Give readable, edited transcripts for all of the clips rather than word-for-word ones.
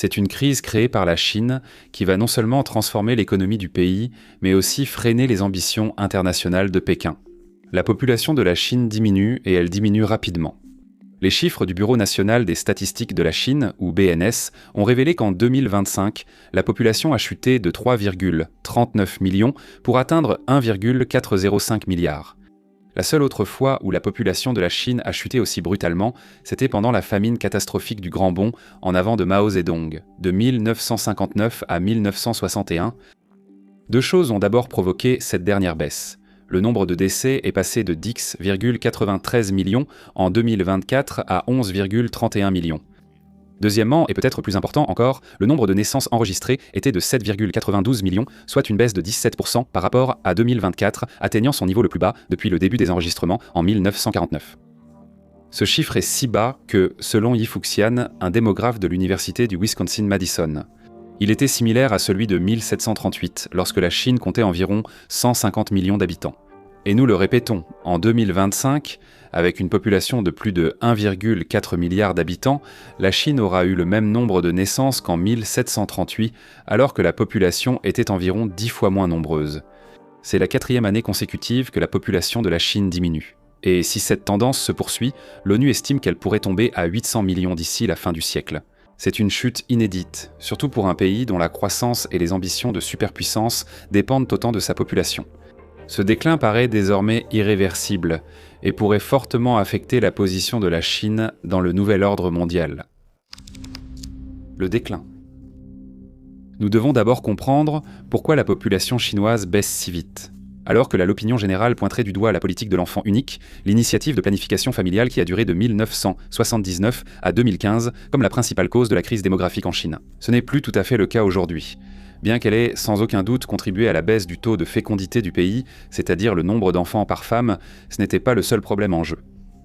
C'est une crise créée par la Chine qui va non seulement transformer l'économie du pays, mais aussi freiner les ambitions internationales de Pékin. La population de la Chine diminue et elle diminue rapidement. Les chiffres du Bureau national des statistiques de la Chine, ou BNS, ont révélé qu'en 2025, la population a chuté de 3,39 millions pour atteindre 1,405 milliards. La seule autre fois où la population de la Chine a chuté aussi brutalement, c'était pendant la famine catastrophique du Grand Bond en avant de Mao Zedong, de 1959 à 1961. Deux choses ont d'abord provoqué cette dernière baisse. Le nombre de décès est passé de 10,93 millions en 2024 à 11,31 millions. Deuxièmement, et peut-être plus important encore, le nombre de naissances enregistrées était de 7,92 millions, soit une baisse de 17% par rapport à 2024, atteignant son niveau le plus bas depuis le début des enregistrements en 1949. Ce chiffre est si bas que, selon Yi Fuxian, un démographe de l'université du Wisconsin-Madison, il était similaire à celui de 1738, lorsque la Chine comptait environ 150 millions d'habitants. Et nous le répétons, en 2025, avec une population de plus de 1,4 milliard d'habitants, la Chine aura eu le même nombre de naissances qu'en 1738, alors que la population était environ 10 fois moins nombreuse. C'est la 4e année consécutive que la population de la Chine diminue. Et si cette tendance se poursuit, l'ONU estime qu'elle pourrait tomber à 800 millions d'ici la fin du siècle. C'est une chute inédite, surtout pour un pays dont la croissance et les ambitions de superpuissance dépendent autant de sa population. Ce déclin paraît désormais irréversible et pourrait fortement affecter la position de la Chine dans le nouvel ordre mondial. Le déclin. Nous devons d'abord comprendre pourquoi la population chinoise baisse si vite. Alors que l'opinion générale pointerait du doigt la politique de l'enfant unique, l'initiative de planification familiale qui a duré de 1979 à 2015 comme la principale cause de la crise démographique en Chine. Ce n'est plus tout à fait le cas aujourd'hui. Bien qu'elle ait sans aucun doute contribué à la baisse du taux de fécondité du pays, c'est-à-dire le nombre d'enfants par femme, ce n'était pas le seul problème en jeu.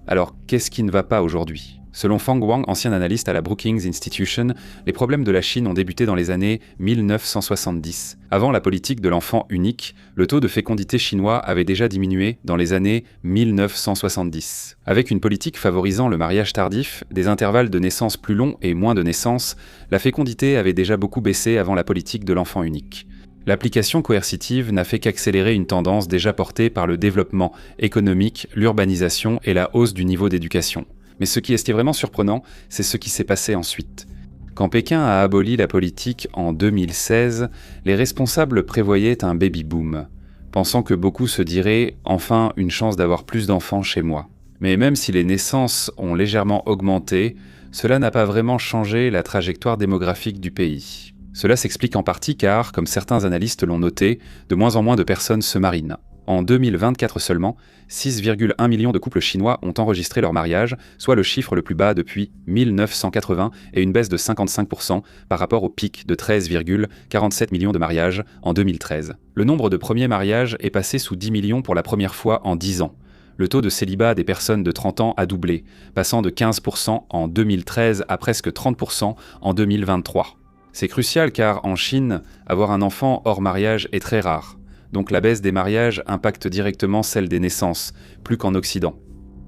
Alors, qu'est-ce qui ne va pas aujourd'hui ? Selon Fang Wang, ancien analyste à la Brookings Institution, les problèmes de la Chine ont débuté dans les années 1970. Avant la politique de l'enfant unique, le taux de fécondité chinois avait déjà diminué dans les années 1970. Avec une politique favorisant le mariage tardif, des intervalles de naissance plus longs et moins de naissances, la fécondité avait déjà beaucoup baissé avant la politique de l'enfant unique. L'application coercitive n'a fait qu'accélérer une tendance déjà portée par le développement économique, l'urbanisation et la hausse du niveau d'éducation. Mais ce qui est vraiment surprenant, c'est ce qui s'est passé ensuite. Quand Pékin a aboli la politique en 2016, les responsables prévoyaient un baby-boom, pensant que beaucoup se diraient « enfin une chance d'avoir plus d'enfants chez moi ». Mais même si les naissances ont légèrement augmenté, cela n'a pas vraiment changé la trajectoire démographique du pays. Cela s'explique en partie car, comme certains analystes l'ont noté, de moins en moins de personnes se marient. En 2024 seulement, 6,1 millions de couples chinois ont enregistré leur mariage, soit le chiffre le plus bas depuis 1980 et une baisse de 55% par rapport au pic de 13,47 millions de mariages en 2013. Le nombre de premiers mariages est passé sous 10 millions pour la première fois en 10 ans. Le taux de célibat des personnes de 30 ans a doublé, passant de 15% en 2013 à presque 30% en 2023. C'est crucial car en Chine, avoir un enfant hors mariage est très rare. Donc la baisse des mariages impacte directement celle des naissances, plus qu'en Occident.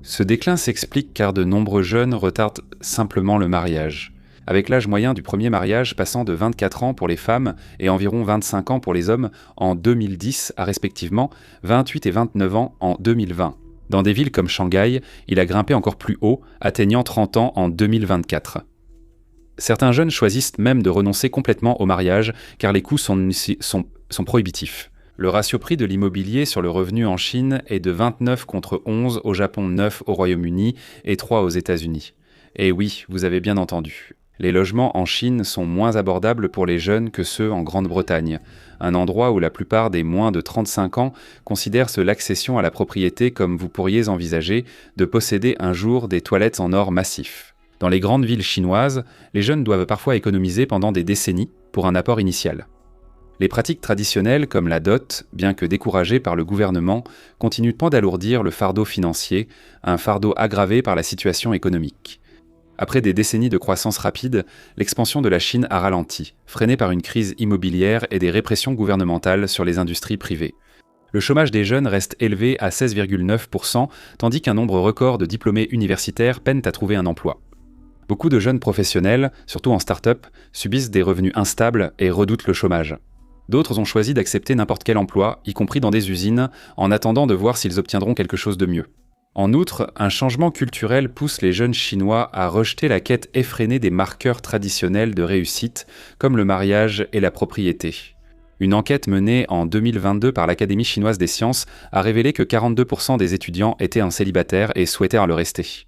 Ce déclin s'explique car de nombreux jeunes retardent simplement le mariage, avec l'âge moyen du premier mariage passant de 24 ans pour les femmes et environ 25 ans pour les hommes en 2010 à respectivement 28 et 29 ans en 2020. Dans des villes comme Shanghai, il a grimpé encore plus haut, atteignant 30 ans en 2024. Certains jeunes choisissent même de renoncer complètement au mariage car les coûts sont prohibitifs. Le ratio prix de l'immobilier sur le revenu en Chine est de 29 contre 11 au Japon, 9 au Royaume-Uni et 3 aux États-Unis. Et oui, vous avez bien entendu. Les logements en Chine sont moins abordables pour les jeunes que ceux en Grande-Bretagne, un endroit où la plupart des moins de 35 ans considèrent l'accession à la propriété comme vous pourriez envisager de posséder un jour des toilettes en or massif. Dans les grandes villes chinoises, les jeunes doivent parfois économiser pendant des décennies pour un apport initial. Les pratiques traditionnelles comme la dot, bien que découragées par le gouvernement, continuent d'alourdir le fardeau financier, un fardeau aggravé par la situation économique. Après des décennies de croissance rapide, l'expansion de la Chine a ralenti, freinée par une crise immobilière et des répressions gouvernementales sur les industries privées. Le chômage des jeunes reste élevé à 16,9%, tandis qu'un nombre record de diplômés universitaires peinent à trouver un emploi. Beaucoup de jeunes professionnels, surtout en start-up, subissent des revenus instables et redoutent le chômage. D'autres ont choisi d'accepter n'importe quel emploi, y compris dans des usines, en attendant de voir s'ils obtiendront quelque chose de mieux. En outre, un changement culturel pousse les jeunes Chinois à rejeter la quête effrénée des marqueurs traditionnels de réussite, comme le mariage et la propriété. Une enquête menée en 2022 par l'Académie chinoise des sciences a révélé que 42% des étudiants étaient un célibataire et souhaitaient le rester.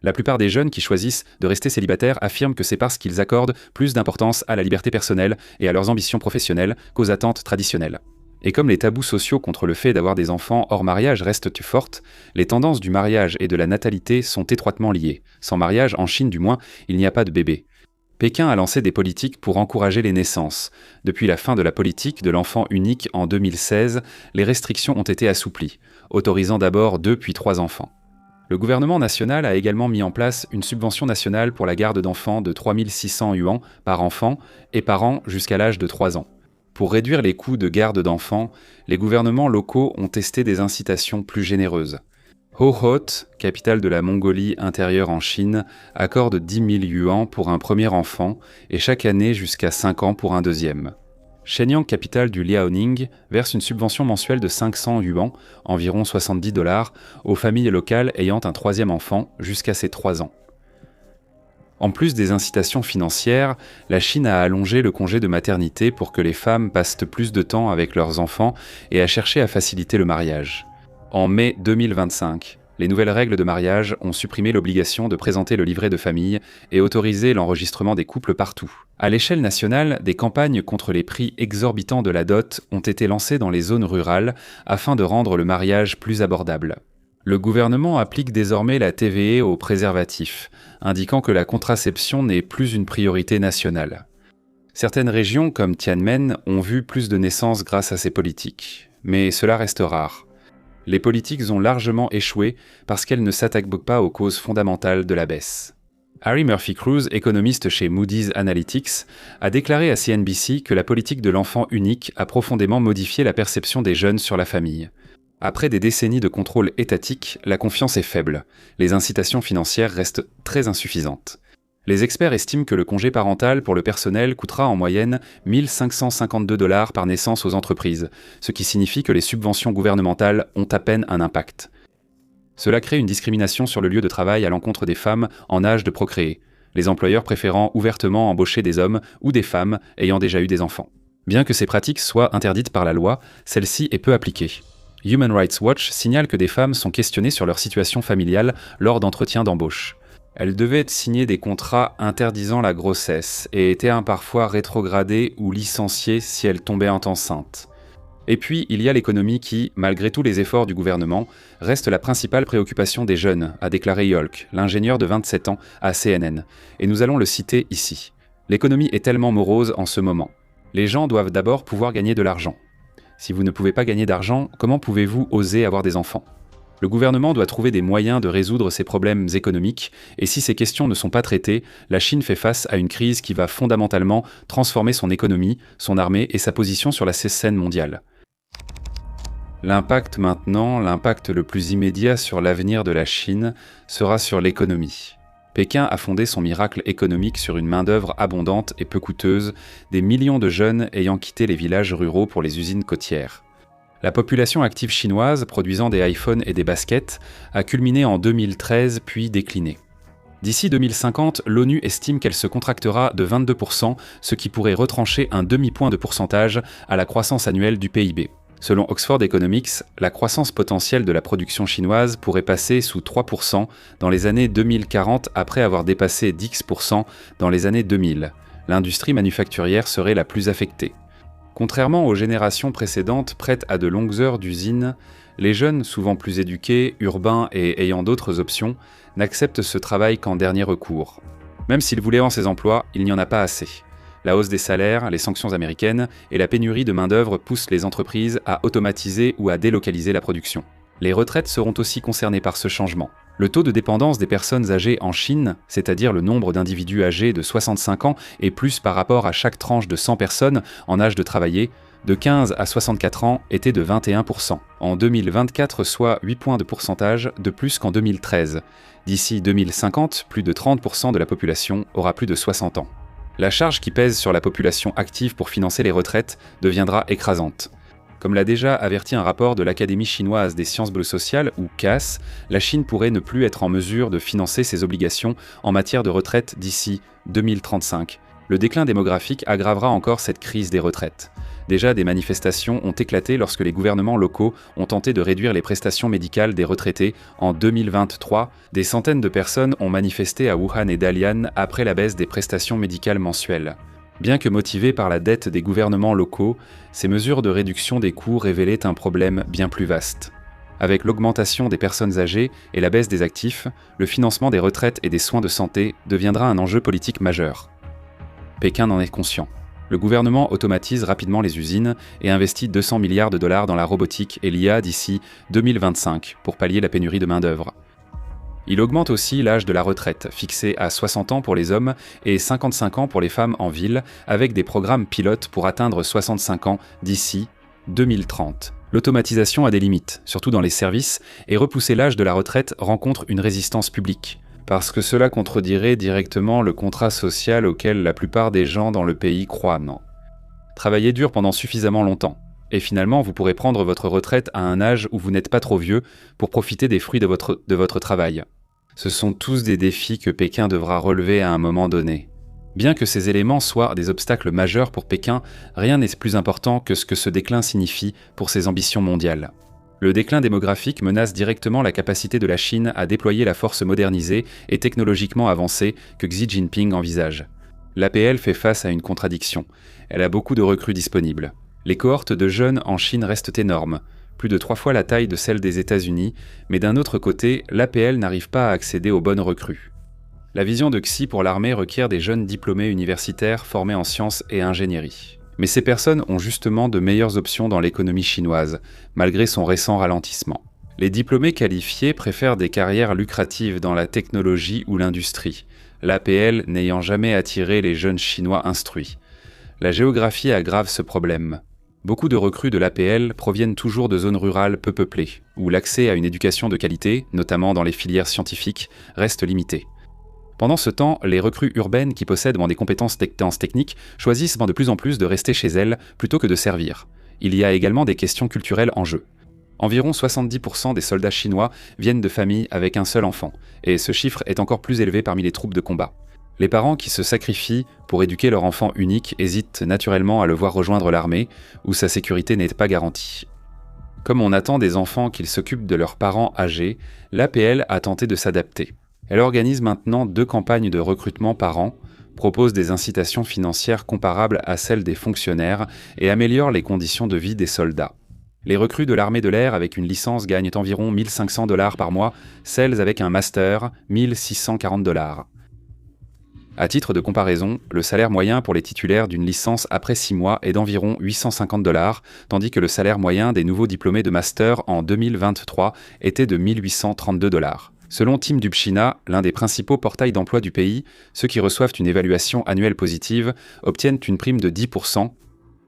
La plupart des jeunes qui choisissent de rester célibataires affirment que c'est parce qu'ils accordent plus d'importance à la liberté personnelle et à leurs ambitions professionnelles qu'aux attentes traditionnelles. Et comme les tabous sociaux contre le fait d'avoir des enfants hors mariage restent fortes, les tendances du mariage et de la natalité sont étroitement liées. Sans mariage, en Chine du moins, il n'y a pas de bébé. Pékin a lancé des politiques pour encourager les naissances. Depuis la fin de la politique de l'enfant unique en 2016, les restrictions ont été assouplies, autorisant d'abord 2 puis 3 enfants. Le gouvernement national a également mis en place une subvention nationale pour la garde d'enfants de 3600 yuan par enfant et par an jusqu'à l'âge de 3 ans. Pour réduire les coûts de garde d'enfants, les gouvernements locaux ont testé des incitations plus généreuses. Hohhot, capitale de la Mongolie intérieure en Chine, accorde 10 000 yuan pour un premier enfant et chaque année jusqu'à 5 ans pour un deuxième. Shenyang, capitale du Liaoning, verse une subvention mensuelle de 500 yuan, environ 70 $, aux familles locales ayant un troisième enfant jusqu'à ses 3 ans. En plus des incitations financières, la Chine a allongé le congé de maternité pour que les femmes passent plus de temps avec leurs enfants et a cherché à faciliter le mariage. En mai 2025, les nouvelles règles de mariage ont supprimé l'obligation de présenter le livret de famille et autorisé l'enregistrement des couples partout. À l'échelle nationale, des campagnes contre les prix exorbitants de la dot ont été lancées dans les zones rurales afin de rendre le mariage plus abordable. Le gouvernement applique désormais la TVA aux préservatifs, indiquant que la contraception n'est plus une priorité nationale. Certaines régions, comme Tianmen, ont vu plus de naissances grâce à ces politiques, mais cela reste rare. Les politiques ont largement échoué parce qu'elles ne s'attaquent pas aux causes fondamentales de la baisse. Harry Murphy-Cruz, économiste chez Moody's Analytics, a déclaré à CNBC que la politique de l'enfant unique a profondément modifié la perception des jeunes sur la famille. Après des décennies de contrôle étatique, la confiance est faible. Les incitations financières restent très insuffisantes. Les experts estiment que le congé parental pour le personnel coûtera en moyenne 1 552 $ par naissance aux entreprises, ce qui signifie que les subventions gouvernementales ont à peine un impact. Cela crée une discrimination sur le lieu de travail à l'encontre des femmes en âge de procréer, les employeurs préférant ouvertement embaucher des hommes ou des femmes ayant déjà eu des enfants. Bien que ces pratiques soient interdites par la loi, celle-ci est peu appliquée. Human Rights Watch signale que des femmes sont questionnées sur leur situation familiale lors d'entretiens d'embauche. Elles devaient signer des contrats interdisant la grossesse et étaient parfois rétrogradées ou licenciées si elles tombaient enceintes. Et puis, il y a l'économie qui, malgré tous les efforts du gouvernement, reste la principale préoccupation des jeunes, a déclaré Yolk, l'ingénieur de 27 ans, à CNN. Et nous allons le citer ici. L'économie est tellement morose en ce moment. Les gens doivent d'abord pouvoir gagner de l'argent. Si vous ne pouvez pas gagner d'argent, comment pouvez-vous oser avoir des enfants ? Le gouvernement doit trouver des moyens de résoudre ces problèmes économiques, et si ces questions ne sont pas traitées, la Chine fait face à une crise qui va fondamentalement transformer son économie, son armée et sa position sur la scène mondiale. L'impact le plus immédiat sur l'avenir de la Chine sera sur l'économie. Pékin a fondé son miracle économique sur une main-d'œuvre abondante et peu coûteuse, des millions de jeunes ayant quitté les villages ruraux pour les usines côtières. La population active chinoise, produisant des iPhones et des baskets, a culminé en 2013 puis décliné. D'ici 2050, l'ONU estime qu'elle se contractera de 22%, ce qui pourrait retrancher un demi-point de pourcentage à la croissance annuelle du PIB. Selon Oxford Economics, la croissance potentielle de la production chinoise pourrait passer sous 3% dans les années 2040 après avoir dépassé 10% dans les années 2000. L'industrie manufacturière serait la plus affectée. Contrairement aux générations précédentes prêtes à de longues heures d'usine, les jeunes, souvent plus éduqués, urbains et ayant d'autres options, n'acceptent ce travail qu'en dernier recours. Même s'ils voulaient en ces emplois, il n'y en a pas assez. La hausse des salaires, les sanctions américaines et la pénurie de main-d'œuvre poussent les entreprises à automatiser ou à délocaliser la production. Les retraites seront aussi concernées par ce changement. Le taux de dépendance des personnes âgées en Chine, c'est-à-dire le nombre d'individus âgés de 65 ans et plus par rapport à chaque tranche de 100 personnes en âge de travailler, de 15 à 64 ans était de 21%. En 2024, soit 8 points de pourcentage de plus qu'en 2013. D'ici 2050, plus de 30% de la population aura plus de 60 ans. La charge qui pèse sur la population active pour financer les retraites deviendra écrasante. Comme l'a déjà averti un rapport de l'Académie chinoise des sciences sociales, ou CAS, la Chine pourrait ne plus être en mesure de financer ses obligations en matière de retraite d'ici 2035. Le déclin démographique aggravera encore cette crise des retraites. Déjà, des manifestations ont éclaté lorsque les gouvernements locaux ont tenté de réduire les prestations médicales des retraités. En 2023, des centaines de personnes ont manifesté à Wuhan et Dalian après la baisse des prestations médicales mensuelles. Bien que motivées par la dette des gouvernements locaux, ces mesures de réduction des coûts révélaient un problème bien plus vaste. Avec l'augmentation des personnes âgées et la baisse des actifs, le financement des retraites et des soins de santé deviendra un enjeu politique majeur. Pékin en est conscient. Le gouvernement automatise rapidement les usines et investit 200 milliards de dollars dans la robotique et l'IA d'ici 2025 pour pallier la pénurie de main-d'œuvre. Il augmente aussi l'âge de la retraite, fixé à 60 ans pour les hommes et 55 ans pour les femmes en ville, avec des programmes pilotes pour atteindre 65 ans d'ici 2030. L'automatisation a des limites, surtout dans les services, et repousser l'âge de la retraite rencontre une résistance publique. Parce que cela contredirait directement le contrat social auquel la plupart des gens dans le pays croient, non. Travaillez dur pendant suffisamment longtemps, et finalement vous pourrez prendre votre retraite à un âge où vous n'êtes pas trop vieux pour profiter des fruits de votre travail. Ce sont tous des défis que Pékin devra relever à un moment donné. Bien que ces éléments soient des obstacles majeurs pour Pékin, rien n'est plus important que ce que ce déclin signifie pour ses ambitions mondiales. Le déclin démographique menace directement la capacité de la Chine à déployer la force modernisée et technologiquement avancée que Xi Jinping envisage. L'APL fait face à une contradiction. Elle a beaucoup de recrues disponibles. Les cohortes de jeunes en Chine restent énormes, plus de 3 fois la taille de celle des États-Unis, mais d'un autre côté, l'APL n'arrive pas à accéder aux bonnes recrues. La vision de Xi pour l'armée requiert des jeunes diplômés universitaires formés en sciences et ingénierie. Mais ces personnes ont justement de meilleures options dans l'économie chinoise, malgré son récent ralentissement. Les diplômés qualifiés préfèrent des carrières lucratives dans la technologie ou l'industrie, l'APL n'ayant jamais attiré les jeunes Chinois instruits. La géographie aggrave ce problème. Beaucoup de recrues de l'APL proviennent toujours de zones rurales peu peuplées, où l'accès à une éducation de qualité, notamment dans les filières scientifiques, reste limité. Pendant ce temps, les recrues urbaines qui possèdent des compétences techniques choisissent de plus en plus de rester chez elles plutôt que de servir. Il y a également des questions culturelles en jeu. Environ 70% des soldats chinois viennent de familles avec un seul enfant, et ce chiffre est encore plus élevé parmi les troupes de combat. Les parents qui se sacrifient pour éduquer leur enfant unique hésitent naturellement à le voir rejoindre l'armée, où sa sécurité n'est pas garantie. Comme on attend des enfants qu'ils s'occupent de leurs parents âgés, l'APL a tenté de s'adapter. Elle organise maintenant 2 campagnes de recrutement par an, propose des incitations financières comparables à celles des fonctionnaires et améliore les conditions de vie des soldats. Les recrues de l'armée de l'air avec une licence gagnent environ 1 500 $ par mois, celles avec un master, 1 640 $. À titre de comparaison, le salaire moyen pour les titulaires d'une licence après 6 mois est d'environ 850 $, tandis que le salaire moyen des nouveaux diplômés de master en 2023 était de 1 832 $. Selon Team Dubchina, l'un des principaux portails d'emploi du pays, ceux qui reçoivent une évaluation annuelle positive obtiennent une prime de 10%.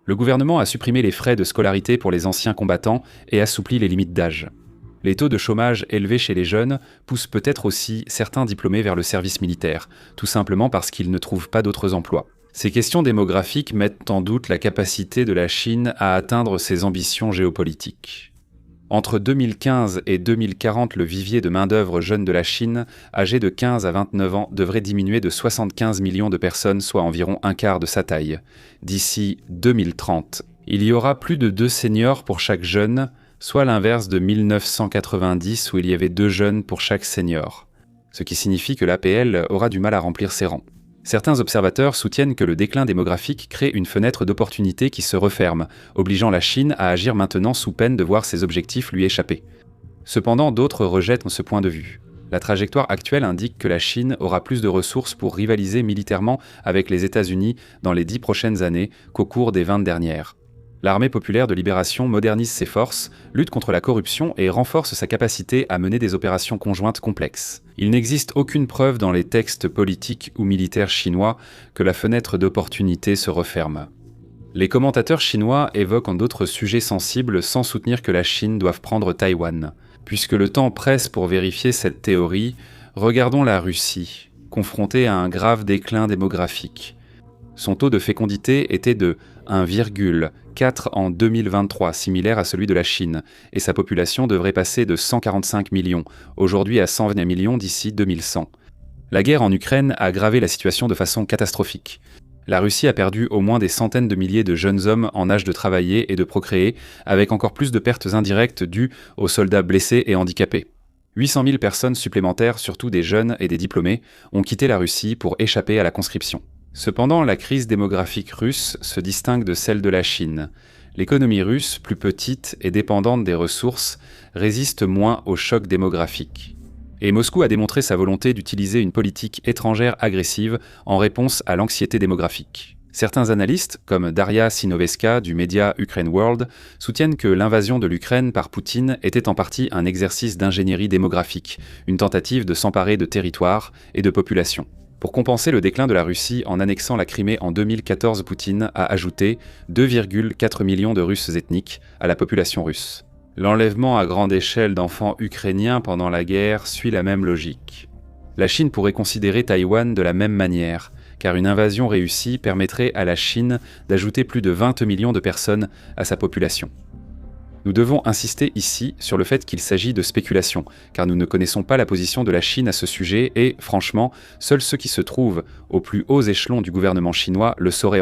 Le gouvernement a supprimé les frais de scolarité pour les anciens combattants et assoupli les limites d'âge. Les taux de chômage élevés chez les jeunes poussent peut-être aussi certains diplômés vers le service militaire, tout simplement parce qu'ils ne trouvent pas d'autres emplois. Ces questions démographiques mettent en doute la capacité de la Chine à atteindre ses ambitions géopolitiques. Entre 2015 et 2040, le vivier de main-d'œuvre jeune de la Chine, âgé de 15 à 29 ans, devrait diminuer de 75 millions de personnes, soit environ un quart de sa taille. D'ici 2030, il y aura plus de 2 seniors pour chaque jeune, soit l'inverse de 1990 où il y avait 2 jeunes pour chaque senior. Ce qui signifie que l'APL aura du mal à remplir ses rangs. Certains observateurs soutiennent que le déclin démographique crée une fenêtre d'opportunité qui se referme, obligeant la Chine à agir maintenant sous peine de voir ses objectifs lui échapper. Cependant, d'autres rejettent ce point de vue. La trajectoire actuelle indique que la Chine aura plus de ressources pour rivaliser militairement avec les États-Unis dans les 10 prochaines années qu'au cours des 20 dernières. L'armée populaire de libération modernise ses forces, lutte contre la corruption et renforce sa capacité à mener des opérations conjointes complexes. Il n'existe aucune preuve dans les textes politiques ou militaires chinois que la fenêtre d'opportunité se referme. Les commentateurs chinois évoquent d'autres sujets sensibles sans soutenir que la Chine doive prendre Taïwan. Puisque le temps presse pour vérifier cette théorie, regardons la Russie, confrontée à un grave déclin démographique. Son taux de fécondité était de 1,4 en 2023, similaire à celui de la Chine, et sa population devrait passer de 145 millions, aujourd'hui à 120 millions d'ici 2100. La guerre en Ukraine a aggravé la situation de façon catastrophique. La Russie a perdu au moins des centaines de milliers de jeunes hommes en âge de travailler et de procréer, avec encore plus de pertes indirectes dues aux soldats blessés et handicapés. 800 000 personnes supplémentaires, surtout des jeunes et des diplômés, ont quitté la Russie pour échapper à la conscription. Cependant, la crise démographique russe se distingue de celle de la Chine. L'économie russe, plus petite et dépendante des ressources, résiste moins au choc démographique. Et Moscou a démontré sa volonté d'utiliser une politique étrangère agressive en réponse à l'anxiété démographique. Certains analystes, comme Daria Sinoveska du média Ukraine World, soutiennent que l'invasion de l'Ukraine par Poutine était en partie un exercice d'ingénierie démographique, une tentative de s'emparer de territoires et de populations. Pour compenser le déclin de la Russie en annexant la Crimée en 2014, Poutine a ajouté 2,4 millions de Russes ethniques à la population russe. L'enlèvement à grande échelle d'enfants ukrainiens pendant la guerre suit la même logique. La Chine pourrait considérer Taïwan de la même manière, car une invasion réussie permettrait à la Chine d'ajouter plus de 20 millions de personnes à sa population. Nous devons insister ici sur le fait qu'il s'agit de spéculation, car nous ne connaissons pas la position de la Chine à ce sujet et, franchement, seuls ceux qui se trouvent aux plus hauts échelons du gouvernement chinois le sauraient.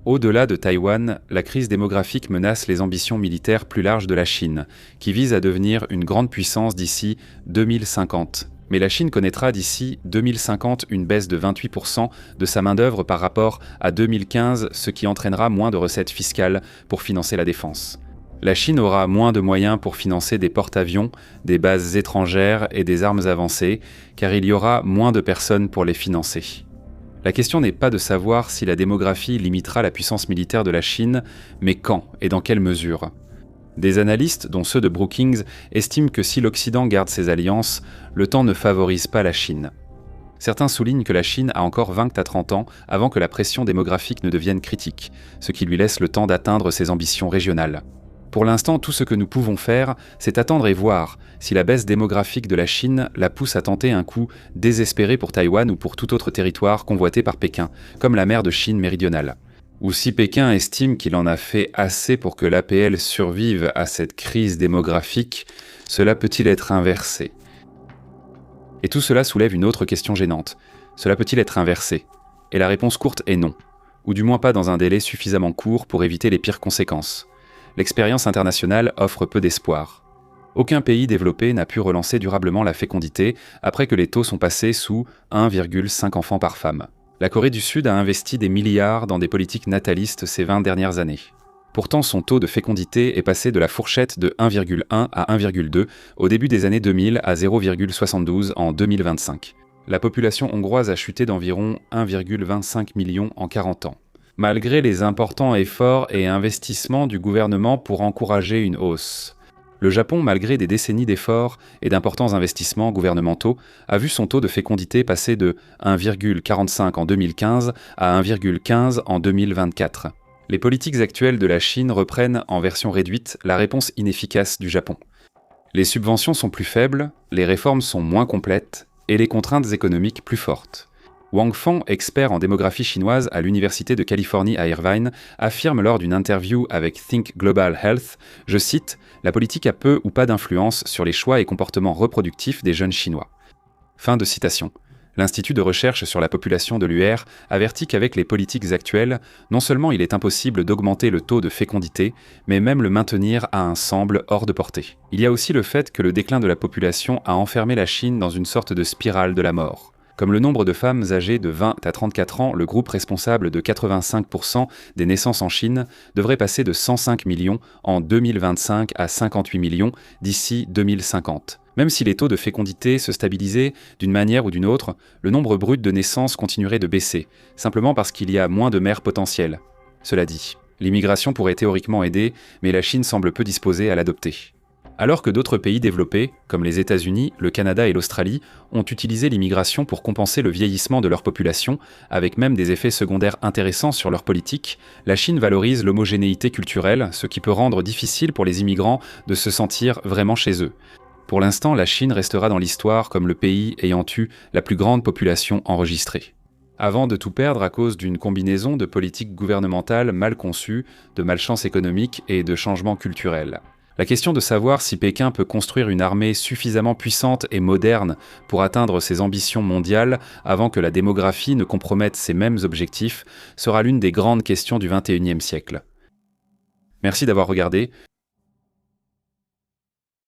Au-delà de Taïwan, la crise démographique menace les ambitions militaires plus larges de la Chine, qui vise à devenir une grande puissance d'ici 2050. Mais la Chine connaîtra d'ici 2050 une baisse de 28% de sa main-d'œuvre par rapport à 2015, ce qui entraînera moins de recettes fiscales pour financer la défense. La Chine aura moins de moyens pour financer des porte-avions, des bases étrangères et des armes avancées, car il y aura moins de personnes pour les financer. La question n'est pas de savoir si la démographie limitera la puissance militaire de la Chine, mais quand et dans quelle mesure. Des analystes, dont ceux de Brookings, estiment que si l'Occident garde ses alliances, le temps ne favorise pas la Chine. Certains soulignent que la Chine a encore 20 à 30 ans avant que la pression démographique ne devienne critique, ce qui lui laisse le temps d'atteindre ses ambitions régionales. Pour l'instant, tout ce que nous pouvons faire, c'est attendre et voir si la baisse démographique de la Chine la pousse à tenter un coup désespéré pour Taïwan ou pour tout autre territoire convoité par Pékin, comme la mer de Chine méridionale. Ou si Pékin estime qu'il en a fait assez pour que l'APL survive à cette crise démographique, cela peut-il être inversé ? Et tout cela soulève une autre question gênante. Cela peut-il être inversé ? Et la réponse courte est non, ou du moins pas dans un délai suffisamment court pour éviter les pires conséquences. L'expérience internationale offre peu d'espoir. Aucun pays développé n'a pu relancer durablement la fécondité après que les taux sont passés sous 1,5 enfants par femme. La Corée du Sud a investi des milliards dans des politiques natalistes ces 20 dernières années. Pourtant, son taux de fécondité est passé de la fourchette de 1,1 à 1,2 au début des années 2000 à 0,72 en 2025. La population hongroise a chuté d'environ 1,25 million en 40 ans. Malgré les importants efforts et investissements du gouvernement pour encourager une hausse. Le Japon, malgré des décennies d'efforts et d'importants investissements gouvernementaux, a vu son taux de fécondité passer de 1,45 en 2015 à 1,15 en 2024. Les politiques actuelles de la Chine reprennent, en version réduite, la réponse inefficace du Japon. Les subventions sont plus faibles, les réformes sont moins complètes et les contraintes économiques plus fortes. Wang Feng, expert en démographie chinoise à l'Université de Californie à Irvine, affirme lors d'une interview avec Think Global Health, je cite, « La politique a peu ou pas d'influence sur les choix et comportements reproductifs des jeunes Chinois. » Fin de citation. L'Institut de recherche sur la population de l'UR avertit qu'avec les politiques actuelles, non seulement il est impossible d'augmenter le taux de fécondité, mais même le maintenir à un semble hors de portée. Il y a aussi le fait que le déclin de la population a enfermé la Chine dans une sorte de spirale de la mort. Comme le nombre de femmes âgées de 20 à 34 ans, le groupe responsable de 85% des naissances en Chine devrait passer de 105 millions en 2025 à 58 millions d'ici 2050. Même si les taux de fécondité se stabilisaient d'une manière ou d'une autre, le nombre brut de naissances continuerait de baisser, simplement parce qu'il y a moins de mères potentielles. Cela dit, l'immigration pourrait théoriquement aider, mais la Chine semble peu disposée à l'adopter. Alors que d'autres pays développés, comme les États-Unis, le Canada et l'Australie, ont utilisé l'immigration pour compenser le vieillissement de leur population, avec même des effets secondaires intéressants sur leur politique, la Chine valorise l'homogénéité culturelle, ce qui peut rendre difficile pour les immigrants de se sentir vraiment chez eux. Pour l'instant, la Chine restera dans l'histoire comme le pays ayant eu la plus grande population enregistrée. Avant de tout perdre à cause d'une combinaison de politiques gouvernementales mal conçues, de malchance économique et de changements culturels. La question de savoir si Pékin peut construire une armée suffisamment puissante et moderne pour atteindre ses ambitions mondiales avant que la démographie ne compromette ces mêmes objectifs sera l'une des grandes questions du XXIe siècle. Merci d'avoir regardé.